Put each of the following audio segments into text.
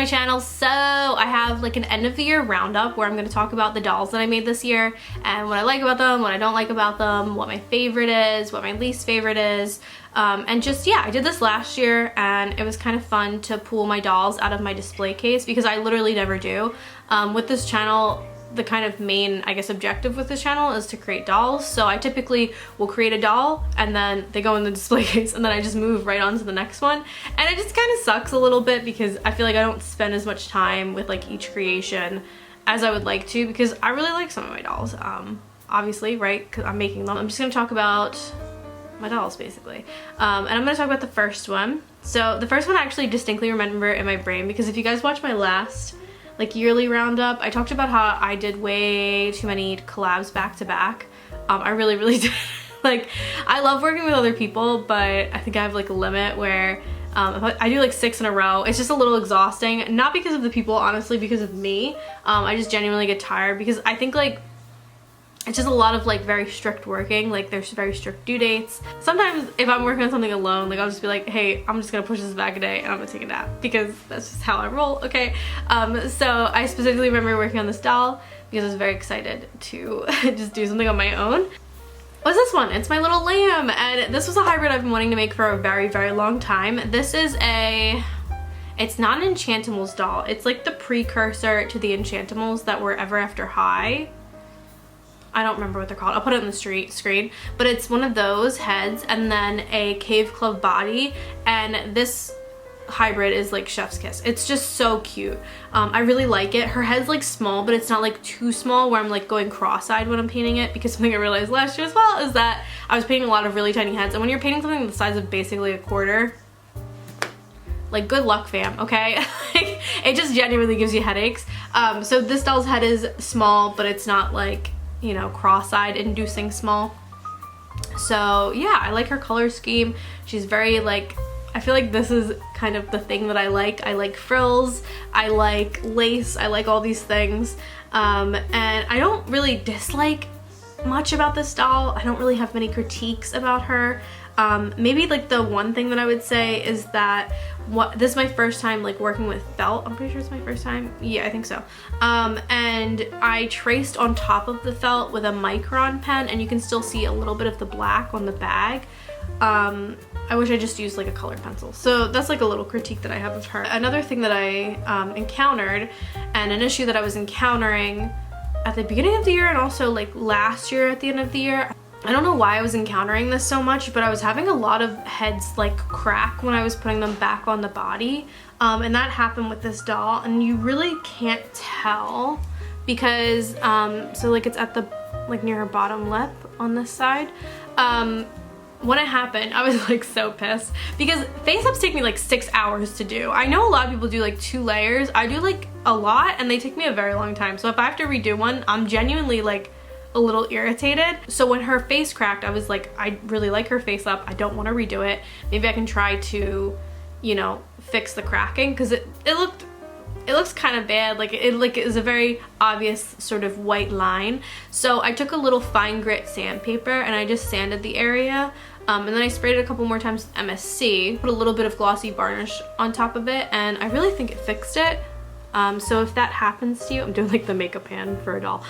my channel. So I have like an end of the year roundup where I'm going to talk about the dolls that I made this year and what I like about them, what I don't like about them, what my favorite is, what my least favorite is, and just, yeah, I did this last year and it was kind of fun to pull my dolls out of my display case because I literally never do. With this channel, the kind of main, I guess, objective with this channel is to create dolls. So I typically will create a doll and then they go in the display case and then I just move right on to the next one. And it just kind of sucks a little bit because I feel like I don't spend as much time with like each creation as I would like to because I really like some of my dolls. Obviously, right? Because I'm making them. I'm just going to talk about my dolls basically. And I'm going to talk about the first one. So the first one I actually distinctly remember in my brain because if you guys watch my last like yearly roundup, I talked about how I did way too many collabs back to back. I really did. Like, I love working with other people, but I think I have like a limit where if I do like 6 in a row, it's just a little exhausting. Not because of the people, honestly, because of me. I just genuinely get tired because I think like it's just a lot of like very strict working, like there's very strict due dates. Sometimes if I'm working on something alone, like I'll just be like, hey, I'm just gonna push this back a day and I'm gonna take a nap because that's just how I roll, okay? So I specifically remember working on this doll because I was very excited to just do something on my own. What's this one? It's my little lamb, and this was a hybrid I've been wanting to make for a very long time. This is it's not an Enchantimals doll. It's like the precursor to the Enchantimals that were Ever After High. I don't remember what they're called. I'll put it on the screen. But it's one of those heads and then a Cave Club body. And this hybrid is like chef's kiss. It's just so cute. I really like it. Her head's like small, but it's not like too small where I'm like going cross-eyed when I'm painting it, because something I realized last year as well is that I was painting a lot of really tiny heads. And when you're painting something the size of basically a quarter, like good luck fam, okay? It just genuinely gives you headaches. So this doll's head is small, but it's not like, you know, cross-eyed inducing small. So yeah, I like her color scheme. She's very like, I feel like this is kind of the thing that I like. I like frills, I like lace, I like all these things. And I don't really dislike much about this doll. I don't really have many critiques about her. Maybe like the one thing that I would say is that this is my first time like working with felt. I'm pretty sure it's my first time. Yeah, I think so. And I traced on top of the felt with a micron pen and you can still see a little bit of the black on the bag. I wish I just used like a colored pencil. So that's like a little critique that I have of her. Another thing that I encountered, and an issue that I was encountering at the beginning of the year and also like last year at the end of the year, I don't know why I was encountering this so much, but I was having a lot of heads like crack when I was putting them back on the body. And that happened with this doll, and you really can't tell because, so like it's at the, like near her bottom lip on this side. When it happened, I was like so pissed because face-ups take me like 6 hours to do. I know a lot of people do like 2 layers. I do like a lot and they take me a very long time. So if I have to redo one, I'm genuinely like a little irritated. So when her face cracked, I was like, I really like her face up. I don't want to redo it. Maybe I can try to, you know, fix the cracking because it looks kind of bad. Like it is a very obvious sort of white line. So I took a little fine grit sandpaper and I just sanded the area. And then I sprayed it a couple more times with MSC, put a little bit of glossy varnish on top of it, and I really think it fixed it. So if that happens to you, I'm doing like the makeup hand for a doll.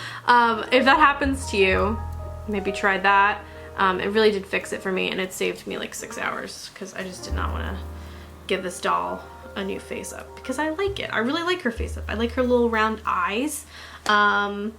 If that happens to you, maybe try that. It really did fix it for me and it saved me like 6 hours because I just did not want to give this doll a new face up because I like it. I really like her face up. I like her little round eyes. I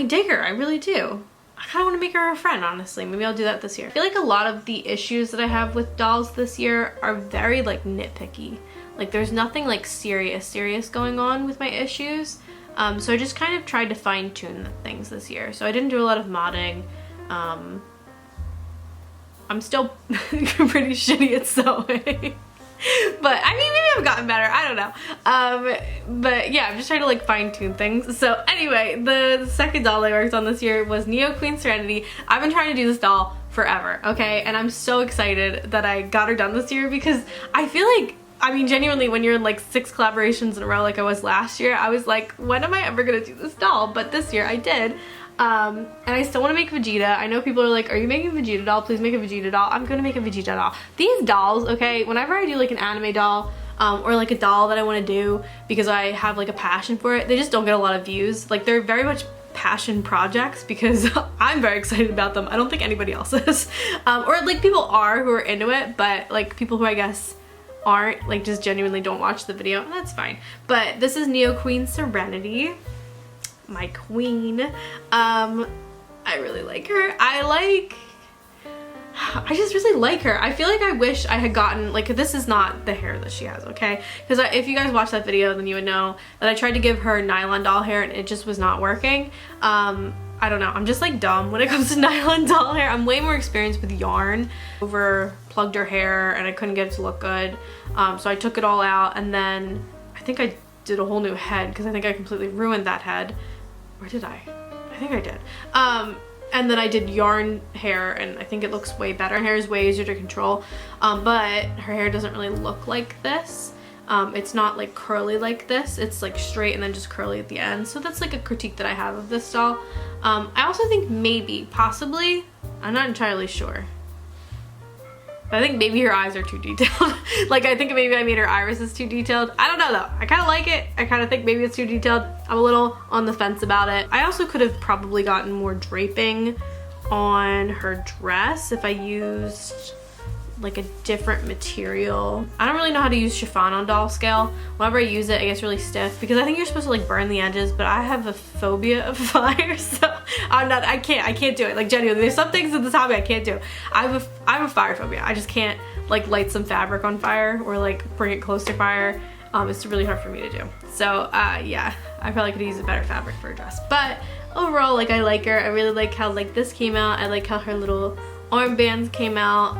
dig her, I really do. I kind of want to make her a friend, honestly. Maybe I'll do that this year. I feel like a lot of the issues that I have with dolls this year are very like nitpicky. Like there's nothing like serious going on with my issues. So I just kind of tried to fine tune things this year. So I didn't do a lot of modding. I'm still pretty shitty at sewing. But I mean, maybe I've gotten better, I don't know. But yeah, I'm just trying to like fine tune things. So anyway, the second doll I worked on this year was Queen Serenity. I've been trying to do this doll forever, okay? And I'm so excited that I got her done this year because I feel like, I mean, genuinely, when you're in like 6 collaborations in a row like I was last year, I was like, when am I ever gonna do this doll? But this year I did. And I still want to make Vegeta. I know people are like, are you making a Vegeta doll? Please make a Vegeta doll. I'm gonna make a Vegeta doll. These dolls, okay, whenever I do like an anime doll, or like a doll that I want to do because I have like a passion for it. They just don't get a lot of views. Like they're very much passion projects because I'm very excited about them. I don't think anybody else is. Or like people are who are into it, but like people who I guess aren't, like just genuinely don't watch the video, and that's fine. But this is Queen Serenity, my queen. I really like her. I just really like her. I feel like I wish I had gotten, like, this is not the hair that she has, okay? Because if you guys watched that video, then you would know that I tried to give her nylon doll hair and it just was not working. I don't know, I'm just like dumb when it comes to nylon doll hair. I'm way more experienced with yarn. Over plugged her hair and I couldn't get it to look good. So I took it all out, and then I think I did a whole new head because I think I completely ruined that head. Or did I? I think I did. And then I did yarn hair, and I think it looks way better. Her hair is way easier to control, but her hair doesn't really look like this. It's not like curly like this. It's like straight and then just curly at the end. So that's like a critique that I have of this doll. I also think maybe, possibly, I'm not entirely sure, but I think maybe her eyes are too detailed. Like I think maybe I made her irises too detailed. I don't know though. I kind of like it. I kind of think maybe it's too detailed. I'm a little on the fence about it. I also could have probably gotten more draping on her dress if I used like a different material. I don't really know how to use chiffon on doll scale. Whenever I use it, it gets really stiff because I think you're supposed to like burn the edges, but I have a phobia of fire, so I can't do it. Like genuinely, there's some things in this hobby I can't do. I have a fire phobia. I just can't like light some fabric on fire or like bring it close to fire. It's really hard for me to do. So yeah, I probably could use a better fabric for a dress. But overall, like I like her. I really like how like this came out. I like how her little armbands came out.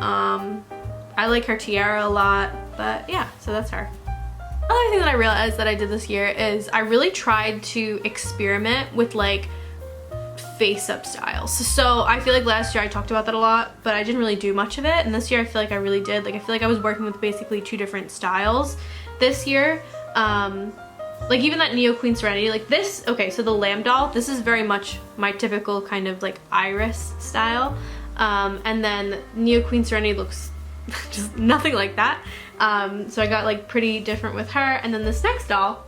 I like her tiara a lot, but yeah, so that's her. Another thing that I realized that I did this year is I really tried to experiment with like face-up styles. So I feel like last year I talked about that a lot, but I didn't really do much of it, and this year I feel like I really did. Like I feel like I was working with basically 2 different styles this year. Like even that Queen Serenity, like this, okay, so the lamb doll, this is very much my typical kind of like iris style. And then Queen Serenity looks just nothing like that. So I got like pretty different with her. And then this next doll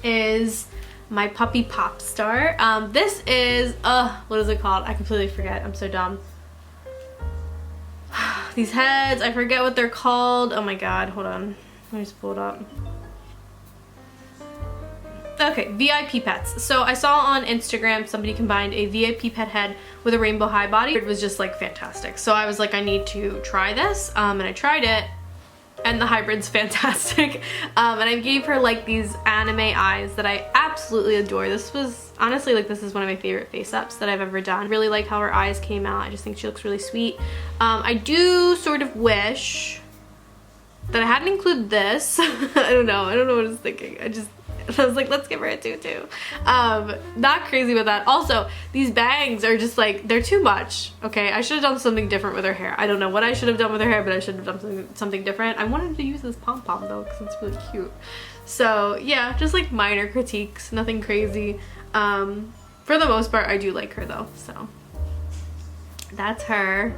is my puppy pop star. This is, what is it called? I completely forget. I'm so dumb. These heads, I forget what they're called. Oh my god, hold on. Let me just pull it up. Okay, VIP pets. So I saw on Instagram somebody combined a VIP pet head with a rainbow high body. It was just like fantastic. So I was like, I need to try this, and I tried it, and the hybrid's fantastic. And I gave her like these anime eyes that I absolutely adore. This was honestly like, this is one of my favorite face ups that I've ever done. Really like how her eyes came out. I just think she looks really sweet. I do sort of wish that I hadn't included this. I don't know what I was thinking. I was like, let's give her a tutu. Not crazy with that. Also, these bangs are just like, they're too much. Okay, I should have done something different with her hair. I don't know what I should have done with her hair, but I should have done something different. I wanted to use this pom-pom though, because it's really cute. So yeah, just like minor critiques, nothing crazy. For the most part, I do like her though, so that's her.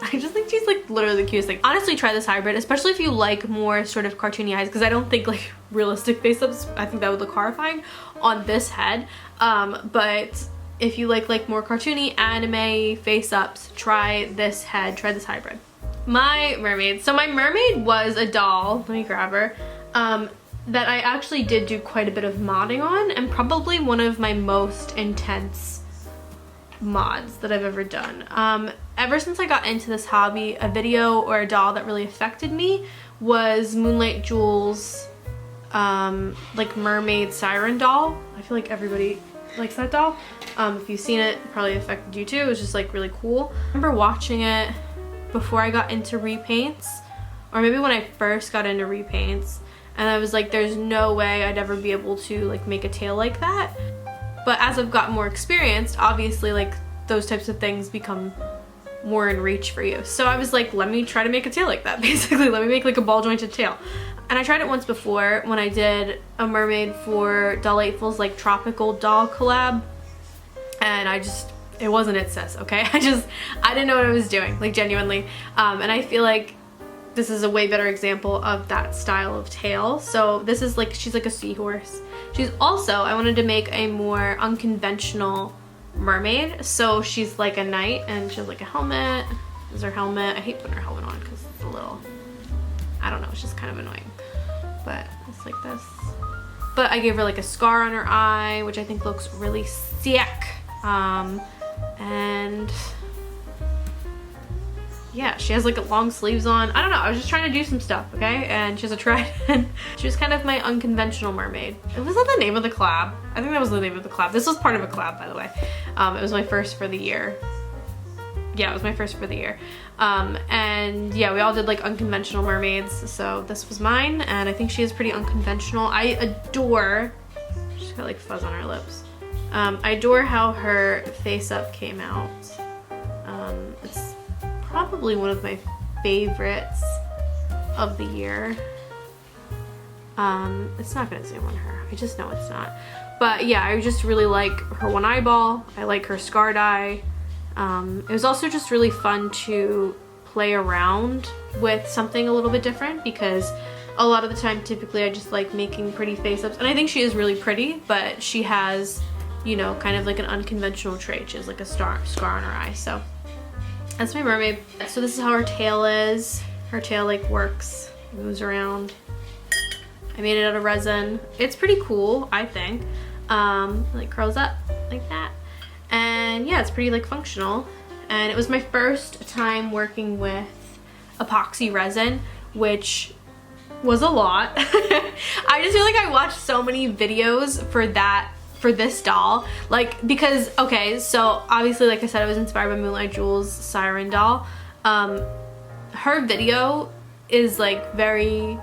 I just think she's like literally the cutest thing. Honestly, try this hybrid, especially if you like more sort of cartoony eyes, because I don't think like realistic face-ups, I think that would look horrifying on this head. But if you like more cartoony anime face-ups, try this head, try this hybrid. My mermaid. So my mermaid was a doll, let me grab her, that I actually did do quite a bit of modding on, and probably one of my most intense mods that I've ever done. Ever since I got into this hobby, a video or a doll that really affected me was Moonlight Jewel's like mermaid siren doll. I feel like everybody likes that doll. If you've seen it, it probably affected you too. It was just like really cool. I remember watching it before I got into repaints, or maybe when I first got into repaints, and I was like, there's no way I'd ever be able to like make a tail like that. But as I've gotten more experienced, obviously like those types of things become more in reach for you. So I was like, let me try to make a tail like that, basically. Let me make like a ball jointed tail. And I tried it once before when I did a mermaid for Delightful's like tropical doll collab, and it wasn't it, sis, okay? I didn't know what I was doing, like genuinely. And I feel like this is a way better example of that style of tail. So this is like, she's like a seahorse. She's also, I wanted to make a more unconventional mermaid. So she's like a knight and she has like a helmet. This is her helmet. I hate putting her helmet on because it's a little, I don't know, it's just kind of annoying. But it's like this. But I gave her like a scar on her eye, which I think looks really sick. And yeah, she has like long sleeves on. I don't know, I was just trying to do some stuff, okay? And she has a trident. She was kind of my unconventional mermaid. Was that the name of the collab? I think that was the name of the collab. This was part of a collab, by the way. It was my first for the year. Yeah, it was my first for the year. And yeah, we all did like unconventional mermaids. So this was mine, and I think she is pretty unconventional. I adore, she's got like fuzz on her lips. I adore how her face up came out. It's probably one of my favorites of the year. It's not gonna zoom on her. I just know it's not. But yeah, I just really like her one eyeball. I like her scarred eye. It was also just really fun to play around with something a little bit different, because a lot of the time typically I just like making pretty face ups, and I think she is really pretty, but she has, you know, kind of like an unconventional trait. She has like a scar on her eye. So that's my mermaid. So this is how her tail is. Her tail like works, moves around. I made it out of resin. It's pretty cool, I think. It like curls up like that. And yeah, it's pretty like functional. And it was my first time working with epoxy resin, which was a lot. I just feel like I watched so many videos for this doll, like, because okay, so obviously, like I said, I was inspired by Moonlight Jewel's Siren doll. Her video is like very,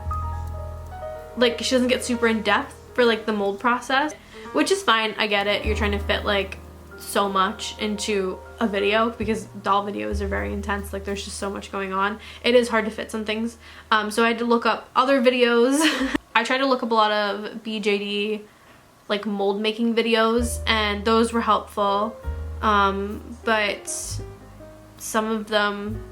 like, she doesn't get super in depth for like the mold process, which is fine. I get it. You're trying to fit like so much into a video because doll videos are very intense. Like, there's just so much going on. It is hard to fit some things. So I had to look up other videos. I tried to look up a lot of BJD like mold making videos, and those were helpful. But some of them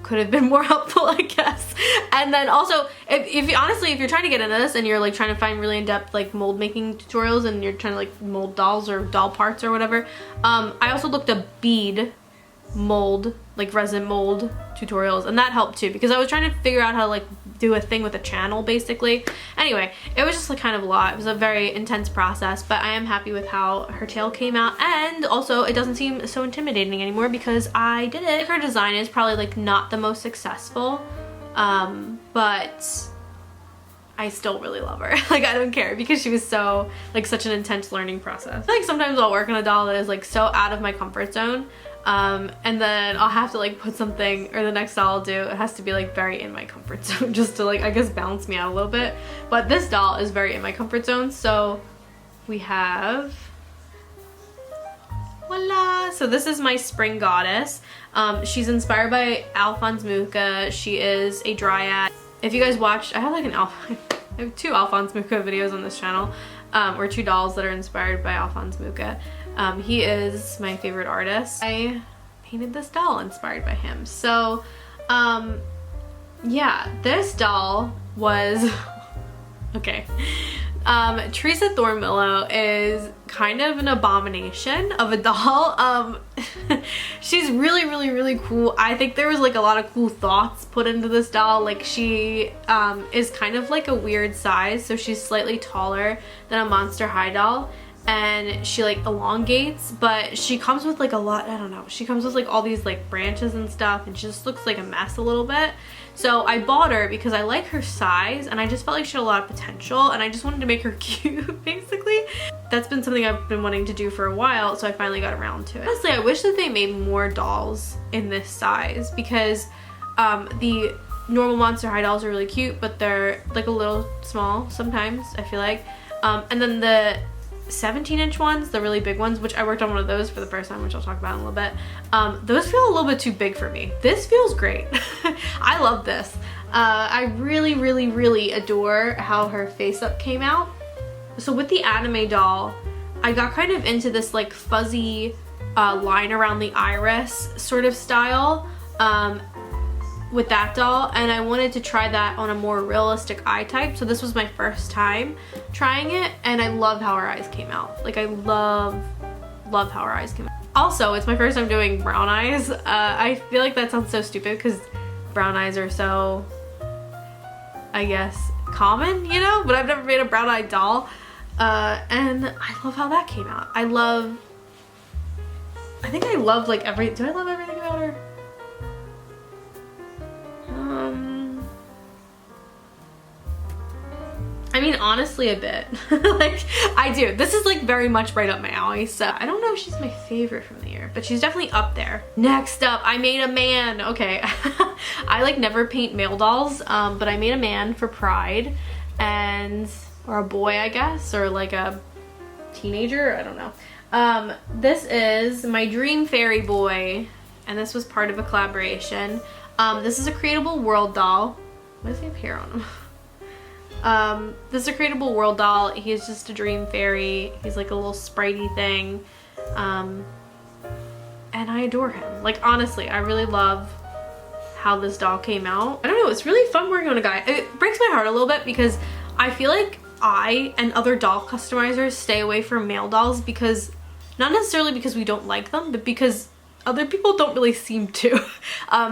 could have been more helpful, I guess. And then also, if honestly, if you're trying to get into this and you're like trying to find really in-depth like mold making tutorials and you're trying to like mold dolls or doll parts or whatever, I also looked up bead mold, like resin mold tutorials, and that helped too, because I was trying to figure out how to like do a thing with a channel basically. Anyway, it was just like kind of a lot. It was a very intense process, but I am happy with how her tail came out, and also it doesn't seem so intimidating anymore because I did it. Her design is probably like not the most successful, but I still really love her. Like, I don't care, because she was so like such an intense learning process. Like, sometimes I'll work on a doll that is like so out of my comfort zone, and then I'll have to like put something, or the next doll I'll do, it has to be like very in my comfort zone just to like, I guess, balance me out a little bit. But this doll is very in my comfort zone. So we have, voila! So this is my spring goddess. She's inspired by Alphonse Mucha. She is a dryad. If you guys watched, I have like I have 2 Alphonse Mucha videos on this channel, or 2 dolls that are inspired by Alphonse Mucha. He is my favorite artist. I painted this doll inspired by him. So yeah, this doll was okay. Teresa Thornmillow is kind of an abomination of a doll. She's really cool. I think there was like a lot of cool thoughts put into this doll. Like, she is kind of like a weird size, so she's slightly taller than a Monster High doll, and she like elongates, but she comes with like a lot, I don't know, she comes with like all these like branches and stuff, and she just looks like a mess a little bit. So I bought her because I like her size, and I just felt like she had a lot of potential, and I just wanted to make her cute, basically. That's been something I've been wanting to do for a while, so I finally got around to it. Honestly, I wish that they made more dolls in this size, because the normal Monster High dolls are really cute, but they're like a little small sometimes, I feel like. And then the 17-inch ones, the really big ones, which I worked on one of those for the first time, which I'll talk about in a little bit. Those feel a little bit too big for me. This feels great. I love this. I really adore how her face up came out. So with the anime doll, I got kind of into this like fuzzy line around the iris sort of style. with that doll, and I wanted to try that on a more realistic eye type. So this was my first time trying it, and I love how her eyes came out. Like I love how her eyes came out. Also, it's my first time doing brown eyes. I feel like that sounds so stupid because brown eyes are so, I guess, common, you know, but I've never made a brown eyed doll. And I love how that came out. I think I love like do I love everything about her? I mean, honestly, a bit. Like, I do. This is like very much right up my alley, so I don't know if she's my favorite from the year, but she's definitely up there. Next up, I made a man. Okay. I like never paint male dolls, but I made a man for Pride, or a boy, I guess, or like a teenager, I don't know. This is my dream fairy boy, and this was part of a collaboration. This is a Creatable World doll. Why does he have hair on him? This is a Creatable World doll. He's just a dream fairy. He's like a little spritey thing. And I adore him. Like, honestly, I really love how this doll came out. I don't know, it's really fun working on a guy. It breaks my heart a little bit because I feel like I and other doll customizers stay away from male dolls because, not necessarily because we don't like them, but because other people don't really seem to.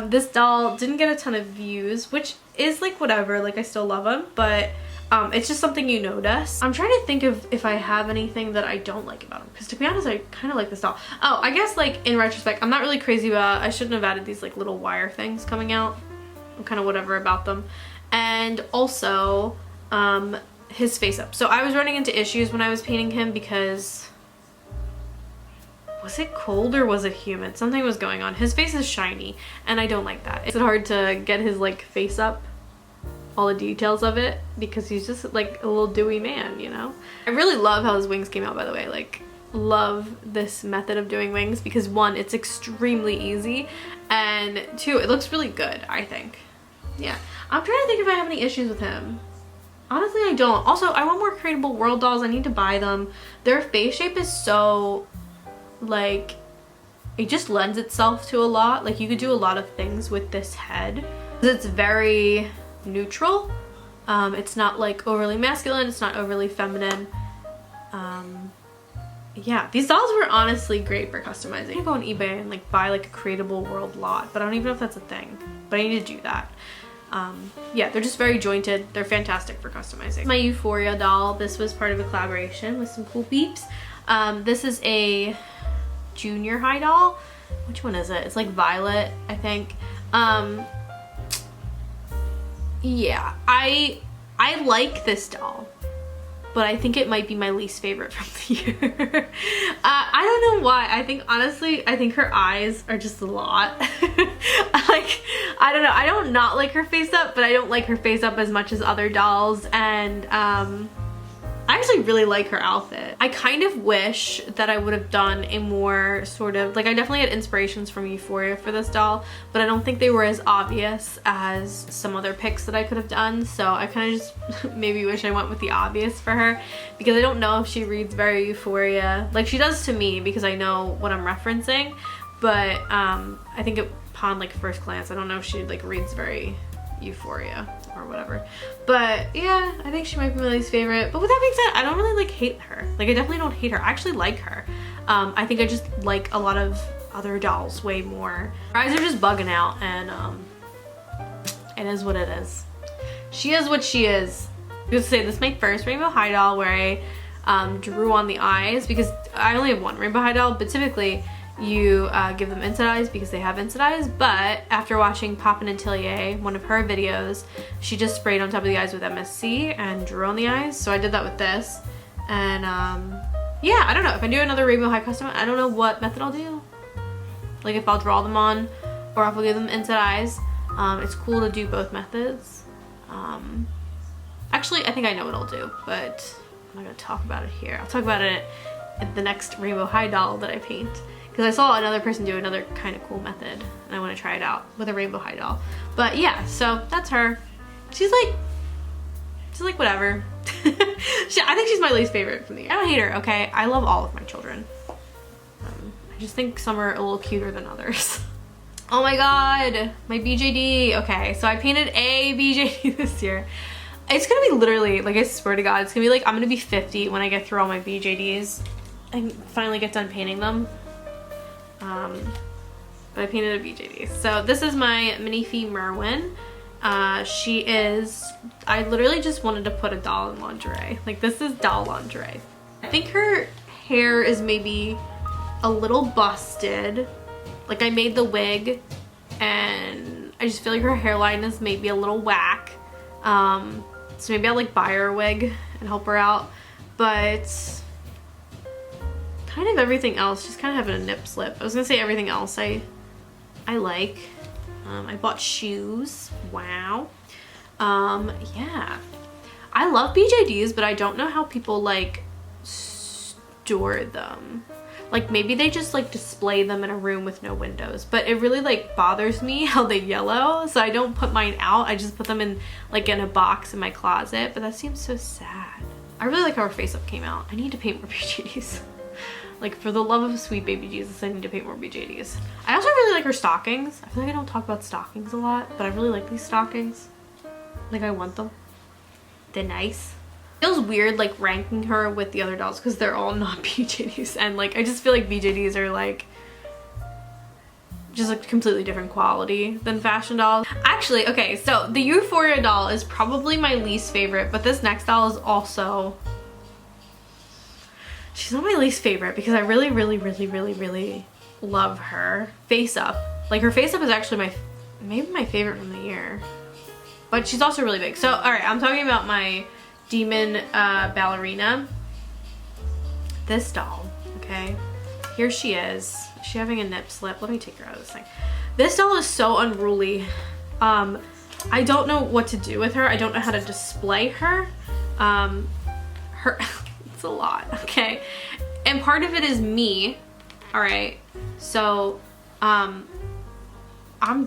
This doll didn't get a ton of views, which is like whatever, like I still love him, but it's just something you notice. I'm trying to think of if I have anything that I don't like about him, because to be honest, I kind of like this doll. Oh, I guess like in retrospect, I'm not really crazy about, I shouldn't have added these like little wire things coming out. I'm kind of whatever about them. And also his face up. So I was running into issues when I was painting him because, was it cold or was it humid? Something was going on. His face is shiny and I don't like that. It's hard to get his like face up, all the details of it, because he's just like a little dewy man, you know? I really love how his wings came out, by the way. Like, love this method of doing wings because one, it's extremely easy, and two, it looks really good, I think. Yeah, I'm trying to think if I have any issues with him. Honestly, I don't. Also, I want more Creatable World dolls. I need to buy them. Their face shape is so, like, it just lends itself to a lot. Like, you could do a lot of things with this head. It's very neutral. It's not like overly masculine. It's not overly feminine. Yeah, these dolls were honestly great for customizing. I can go on eBay and like buy like a Creatable World lot, but I don't even know if that's a thing. But I need to do that. Yeah, they're just very jointed. They're fantastic for customizing. My Euphoria doll, this was part of a collaboration with some cool peeps. This is a junior high doll. Which one is it? It's like violet, I think. Yeah, I like this doll, but I think it might be my least favorite from the year. I don't know why. I think, honestly, I think her eyes are just a lot. Like, I don't know. I don't not like her face up, but I don't like her face up as much as other dolls, and I actually really like her outfit. I kind of wish that I would have done a more sort of, like, I definitely had inspirations from Euphoria for this doll, but I don't think they were as obvious as some other picks that I could have done, so I kind of just maybe wish I went with the obvious for her, because I don't know if she reads very Euphoria. Like, she does to me because I know what I'm referencing, but I think upon like first glance, I don't know if she like reads very Euphoria or whatever. But yeah, I think she might be my least favorite. But with that being said, I don't really like hate her. Like, I definitely don't hate her. I actually like her. I think I just like a lot of other dolls way more. Her eyes are just bugging out, and it is what it is. She is what she is. I was gonna say, this is my first Rainbow High doll where I drew on the eyes, because I only have one Rainbow High doll, but typically you give them inside eyes because they have inside eyes. But after watching Poppin' and Tillier, one of her videos, she just sprayed on top of the eyes with MSC and drew on the eyes. So I did that with this. And yeah, I don't know. If I do another Rainbow High custom, I don't know what method I'll do. Like, if I'll draw them on or if I'll give them inside eyes. It's cool to do both methods. Actually, I think I know what I'll do, but I'm not gonna talk about it here. I'll talk about it at the next Rainbow High doll that I paint, because I saw another person do another kind of cool method and I want to try it out with a Rainbow High doll. But yeah, so that's her. She's like whatever. I think she's my least favorite from the year. I don't hate her, okay? I love all of my children. I just think some are a little cuter than others. Oh my god, my BJD. Okay, so I painted a BJD this year. It's gonna be literally, like, I swear to God, it's gonna be like, I'm gonna be 50 when I get through all my BJDs and finally get done painting them. But I painted a BJD. So this is my Minifee Merwin. She is, I literally just wanted to put a doll in lingerie. Like, this is doll lingerie. I think her hair is maybe a little busted. Like, I made the wig and I just feel like her hairline is maybe a little whack. So maybe I'll like buy her a wig and help her out. But kind of everything else, she's kind of having a nip slip. I was gonna say everything else I like. I bought shoes. Wow. Yeah. I love BJDs, but I don't know how people like store them. Like, maybe they just like display them in a room with no windows, but it really like bothers me how they yellow, so I don't put mine out. I just put them in like in a box in my closet, but that seems so sad. I really like how her face up came out. I need to paint more BJDs. Like, for the love of sweet baby Jesus, I need to paint more BJDs. I also really like her stockings. I feel like I don't talk about stockings a lot, but I really like these stockings. Like, I want them. They're nice. It feels weird like ranking her with the other dolls because they're all not BJDs, and like I just feel like BJDs are like just a completely different quality than fashion dolls. Actually, okay, so the Euphoria doll is probably my least favorite, but this next doll is also, she's not my least favorite because I really love her face up. Like, her face up is actually maybe my favorite from the year, but she's also really big. So all right, I'm talking about my demon ballerina. This doll, okay, here she is. Is she having a nip slip? Let me take her out of this thing. This doll is so unruly. I don't know what to do with her. I don't know how to display her. It's a lot, okay, and part of it is me. All right, so I'm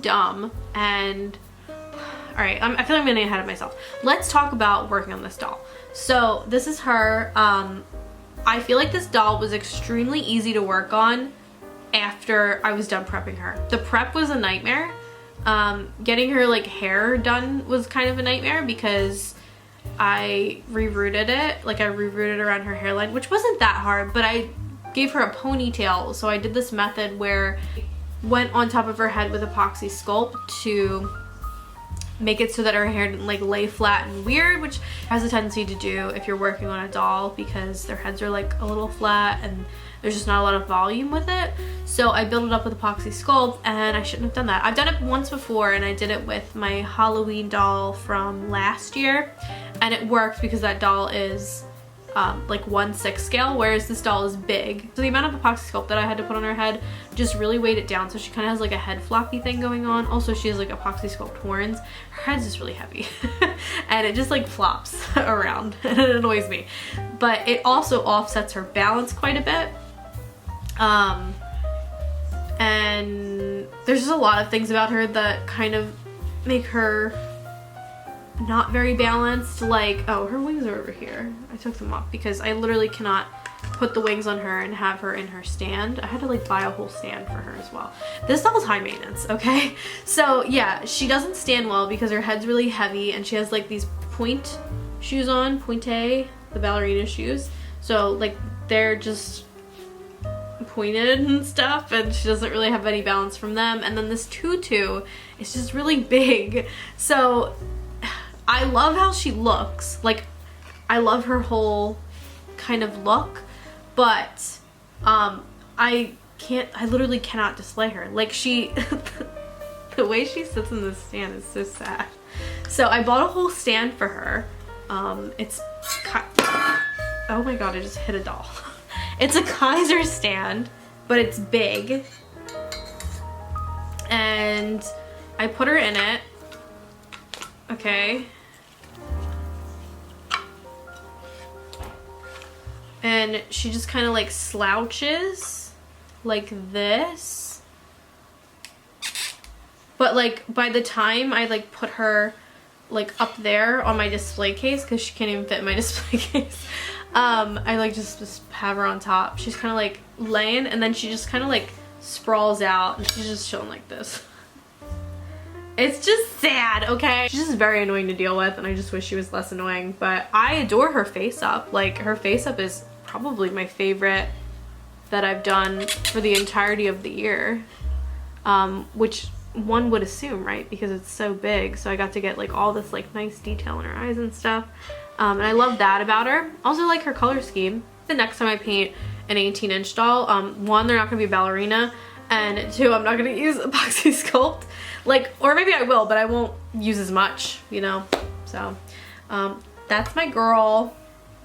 dumb, and all right, I feel like I'm getting ahead of myself. Let's talk about working on this doll. So this is her. I feel like this doll was extremely easy to work on after I was done prepping her. The prep was a nightmare. Getting her like hair done was kind of a nightmare because I rerouted it. Like, I rerouted around her hairline, which wasn't that hard, but I gave her a ponytail. So I did this method where I went on top of her head with epoxy sculpt to make it so that her hair didn't like lay flat and weird, which has a tendency to do if you're working on a doll because their heads are like a little flat and there's just not a lot of volume with it. So I built it up with epoxy sculpt, and I shouldn't have done that. I've done it once before, and I did it with my Halloween doll from last year, and it worked because that doll is like 1/6 scale, whereas this doll is big. So the amount of epoxy sculpt that I had to put on her head just really weighed it down, so she kind of has like a head floppy thing going on. Also, she has like epoxy sculpt horns. Her head's just really heavy and it just like flops around and it annoys me, but it also offsets her balance quite a bit. And there's just a lot of things about her that kind of make her not very balanced. Like, oh, her wings are over here. I took them off because I literally cannot put the wings on her and have her in her stand. I had to like buy a whole stand for her as well. This doll's high maintenance, okay? So yeah, she doesn't stand well because her head's really heavy, and she has like these point shoes on, pointe, the ballerina shoes. So like they're just pointed and stuff, and she doesn't really have any balance from them. And then this tutu is just really big. So I love how she looks. Like, I love her whole kind of look, but I literally cannot display her. Like, she the way she sits in this stand is so sad. So I bought a whole stand for her. It's oh my god, I just hit a doll. It's a Kaiser stand, but it's big, and I put her in it. Okay, and she just kind of like slouches like this, but like by the time I like put her like up there on my display case, because she can't even fit in my display case, I like just have her on top. She's kind of like laying, and then she just kind of like sprawls out, and she's just chilling like this. It's just sad, okay? She's just very annoying to deal with, and I just wish she was less annoying, but I adore her face up. Like, her face up is probably my favorite that I've done for the entirety of the year, which one would assume, right? Because it's so big, so I got to get like all this like nice detail in her eyes and stuff, and I love that about her. Also like her color scheme. The next time I paint an 18-inch doll, one, they're not gonna be ballerina, and two, I'm not gonna use epoxy sculpt. Like, or maybe I will, but I won't use as much, you know? So, that's my girl.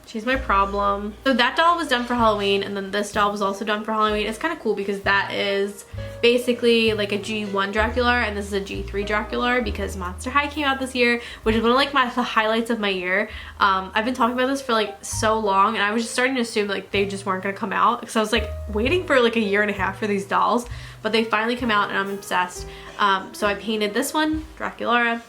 She's my problem. So that doll was done for Halloween, and then this doll was also done for Halloween. It's kind of cool because that is basically like a G1 Draculaura, and this is a G3 Draculaura because Monster High came out this year, which is one of like the highlights of my year. I've been talking about this for like so long, and I was just starting to assume like they just weren't gonna come out because I was like waiting for like a year and a half for these dolls, but they finally come out and I'm obsessed. So I painted this one, Draculaura.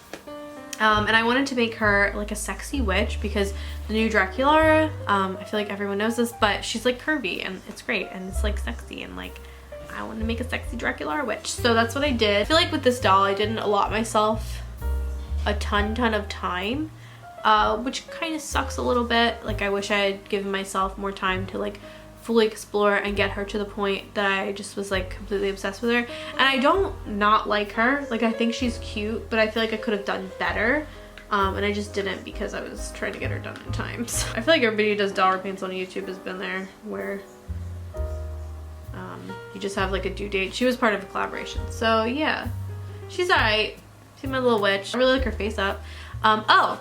And I wanted to make her like a sexy witch because the new Draculaura, I feel like everyone knows this, but she's like curvy and it's great and it's like sexy, and like I wanted to make a sexy Draculaura witch. So that's what I did. I feel like with this doll I didn't allot myself a ton of time, which kind of sucks a little bit. Like I wish I had given myself more time to like fully explore and get her to the point that I just was like completely obsessed with her. And I don't not like her. Like I think she's cute, but I feel like I could have done better. And I just didn't because I was trying to get her done in time. So I feel like everybody who does doll repaints on YouTube has been there, where you just have like a due date. She was part of a collaboration. So yeah, she's alright. She's my little witch. I really like her face up. I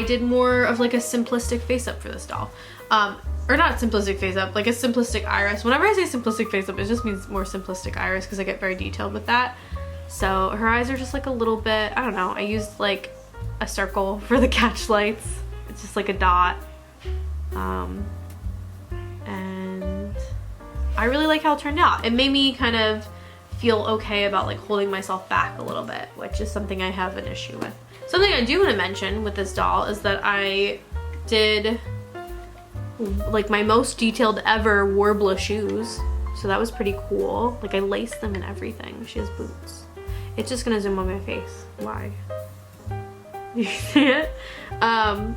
did more of like a simplistic face up for this doll. Or not simplistic face up, like a simplistic iris. Whenever I say simplistic face up, it just means more simplistic iris because I get very detailed with that. So her eyes are just like a little bit, I don't know, I used like a circle for the catch lights. It's just like a dot. And I really like how it turned out. It made me kind of feel okay about like holding myself back a little bit, which is something I have an issue with. Something I do want to mention with this doll is that I did like my most detailed ever Warbler shoes, so that was pretty cool. Like I laced them and everything. She has boots. It's just gonna zoom on my face. Why? You see it? But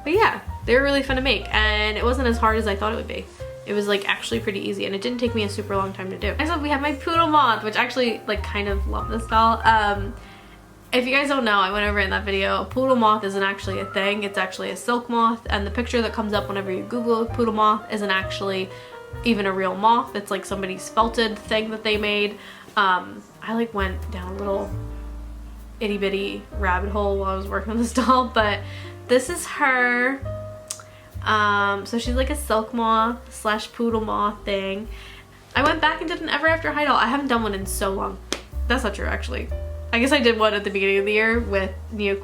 yeah, they were really fun to make, and it wasn't as hard as I thought it would be. It was like actually pretty easy, and it didn't take me a super long time to do. Next up we have my Poodle moth, which I actually like kind of love this doll. If you guys don't know, I went over in that video, a poodle moth isn't actually a thing. It's actually a silk moth, and the picture that comes up whenever you Google poodle moth isn't actually even a real moth. It's like somebody's felted thing that they made. I like went down a little itty bitty rabbit hole while I was working on this doll, but this is her. So she's like a silk moth slash poodle moth thing. I went back and did an ever after high doll. I haven't done one in so long. That's not true actually. I guess I did one at the beginning of the year with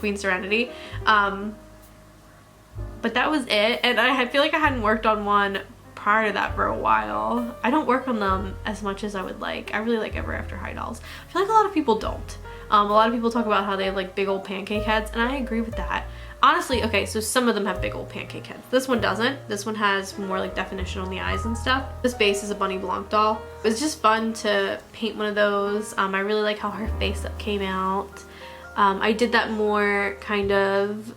Queen Serenity, but that was it, and I feel like I hadn't worked on one prior to that for a while. I don't work on them as much as I would like. I really like ever after high dolls. I feel like a lot of people don't. A lot of people talk about how they have like big old pancake heads, and I agree with that. Honestly, okay, so some of them have big old pancake heads. This one doesn't. This one has more like definition on the eyes and stuff. This base is a Bunny Blanc doll. It was just fun to paint one of those. I really like how her face up came out. I did that more kind of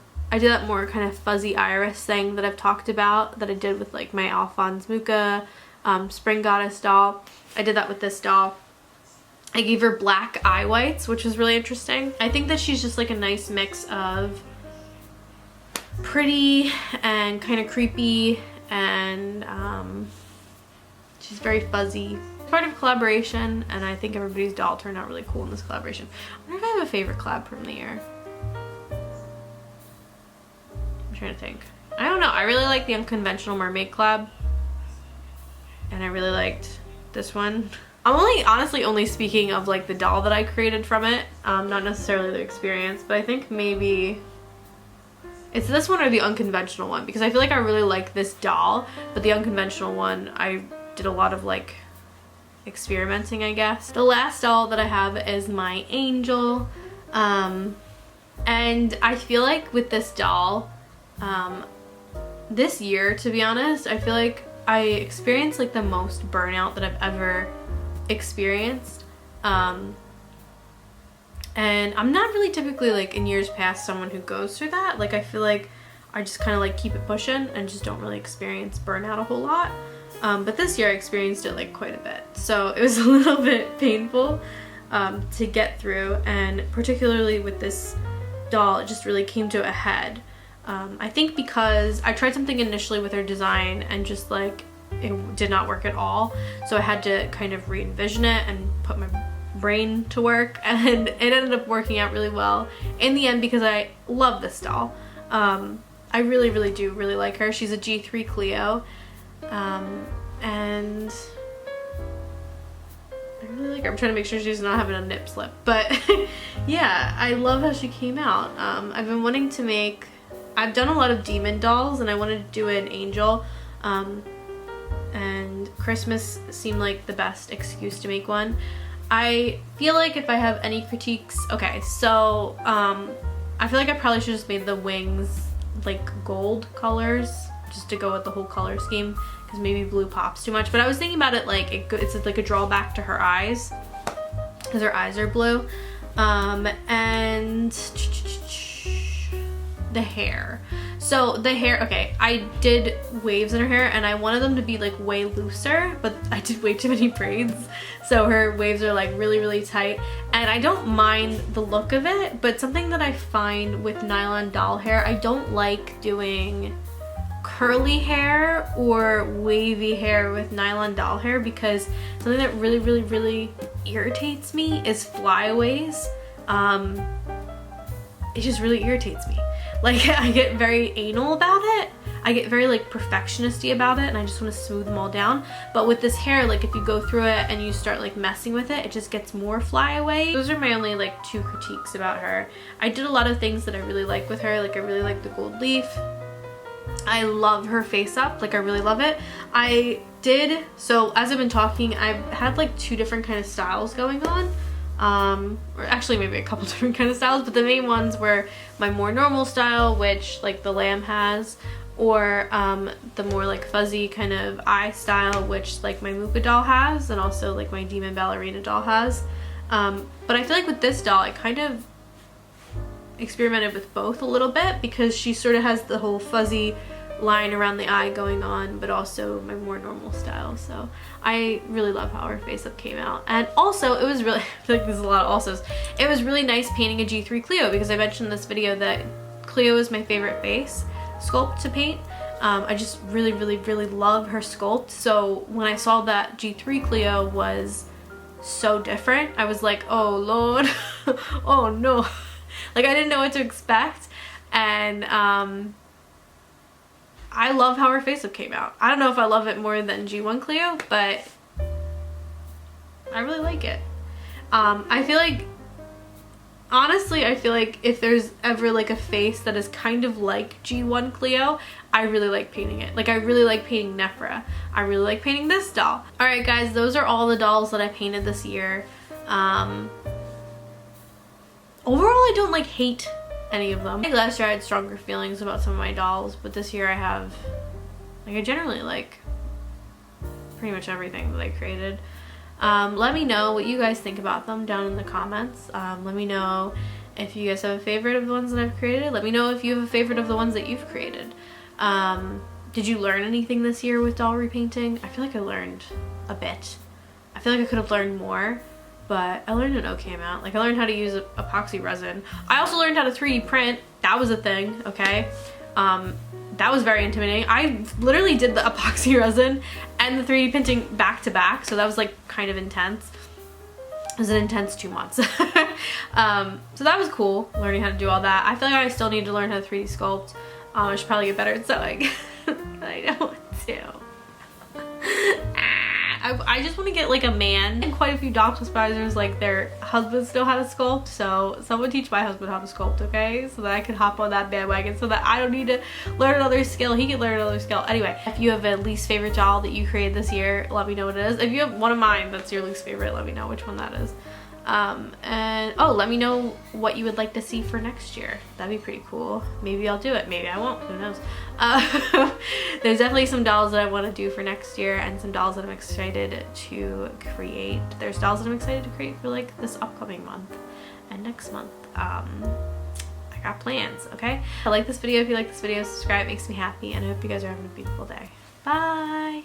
fuzzy iris thing that I've talked about that I did with like my Alphonse Mucha Spring Goddess doll. I did that with this doll. I gave her black eye whites, which was really interesting. I think that she's just like a nice mix of pretty and kind of creepy, and she's very fuzzy. Part of a collaboration, and I think everybody's doll turned out really cool in this collaboration. I wonder if I have a favorite collab from the year. I'm trying to think. I don't know. I really like the Unconventional Mermaid collab, and I really liked this one. I'm honestly only speaking of like the doll that I created from it, not necessarily the experience, but I think maybe it's this one or the Unconventional one, because I feel like I really like this doll, but the Unconventional one I did a lot of like experimenting, I guess. The last doll that I have is my Angel, and I feel like with this doll, this year, to be honest, I feel like I experienced like the most burnout that I've ever experienced. And I'm not really typically like in years past someone who goes through that. Like I feel like I just kind of like keep it pushing and just don't really experience burnout a whole lot. But this year I experienced it like quite a bit. So it was a little bit painful to get through, and particularly with this doll, it just really came to a head. I think because I tried something initially with her design and just like it did not work at all. So I had to kind of re-envision it and put my brain to work, and it ended up working out really well in the end because I love this doll. I really do really like her. She's a G3 Cleo, and I really like her. I'm trying to make sure she's not having a nip slip, but yeah, I love how she came out. I've been wanting to make, I've done a lot of demon dolls and I wanted to do an angel, and Christmas seemed like the best excuse to make one. I feel like if I have any critiques, okay, so I feel like I probably should have just made the wings like gold colors just to go with the whole color scheme, because maybe blue pops too much. But I was thinking about it like it's like a drawback to her eyes because her eyes are blue. And the hair. So the hair, okay, I did waves in her hair and I wanted them to be like way looser, but I did way too many braids. So her waves are like really tight, and I don't mind the look of it, but something that I find with nylon doll hair, I don't like doing curly hair or wavy hair with nylon doll hair, because something that really irritates me is flyaways. It just really irritates me. Like I get very anal about it. I get very like perfectionisty about it, and I just want to smooth them all down. But with this hair, like if you go through it and you start like messing with it, it just gets more flyaway. Those are my only like 2 critiques about her. I did a lot of things that I really like with her. Like I really like the gold leaf. I love her face up, like I really love it. I did, so as I've been talking, I've had like 2 different kind of styles going on. Or actually maybe a couple different kind of styles, but the main ones were my more normal style, which like the lamb has, or the more like fuzzy kind of eye style, which like my Mooka doll has, and also like my demon ballerina doll has. But I feel like with this doll I kind of experimented with both a little bit, because she sort of has the whole fuzzy line around the eye going on, but also my more normal style. So I really love how her face up came out. And also it was really, I feel like there's a lot of alsos, it was really nice painting a G3 Cleo, because I mentioned in this video that Cleo is my favorite face sculpt to paint. I just really love her sculpt. So when I saw that G3 Cleo was so different, I was like, oh lord, oh no. Like I didn't know what to expect, and I love how her face up came out. I don't know if I love it more than G1 Cleo, but I really like it. I feel like, honestly, I feel like if there's ever like a face that is kind of like G1 Cleo, I really like painting it. Like I really like painting Nephra. I really like painting this doll. Alright guys, those are all the dolls that I painted this year. Overall, I don't like hate any of them. Like last year I had stronger feelings about some of my dolls, but this year I have, like I generally like pretty much everything that I created. Let me know what you guys think about them down in the comments. Let me know if you guys have a favorite of the ones that I've created. Let me know if you have a favorite of the ones that you've created. Did you learn anything this year with doll repainting? I feel like I learned a bit. I feel like I could have learned more, but I learned an okay amount. Like I learned how to use epoxy resin. I also learned how to 3D print. That was a thing, okay? That was very intimidating. I literally did the epoxy resin and the 3D printing back to back, so that was like kind of intense. It was an intense 2 months. So that was cool, learning how to do all that. I feel like I still need to learn how to 3D sculpt. I should probably get better at sewing. I don't want to. I just want to get like a man. And quite a few doll advisors, like their husbands know how to sculpt, so someone teach my husband how to sculpt, okay? So that I can hop on that bandwagon, so that I don't need to learn another skill. He can learn another skill. Anyway, if you have a least favorite doll that you created this year, let me know what it is. If you have one of mine that's your least favorite, let me know which one that is. And oh, let me know what you would like to see for next year. That'd be pretty cool. Maybe I'll do it, maybe I won't, who knows. There's definitely some dolls that I want to do for next year and some dolls that I'm excited to create. There's dolls that I'm excited to create for like this upcoming month and next month. I got plans, okay? If you like this video, subscribe, it makes me happy, and I hope you guys are having a beautiful day. Bye!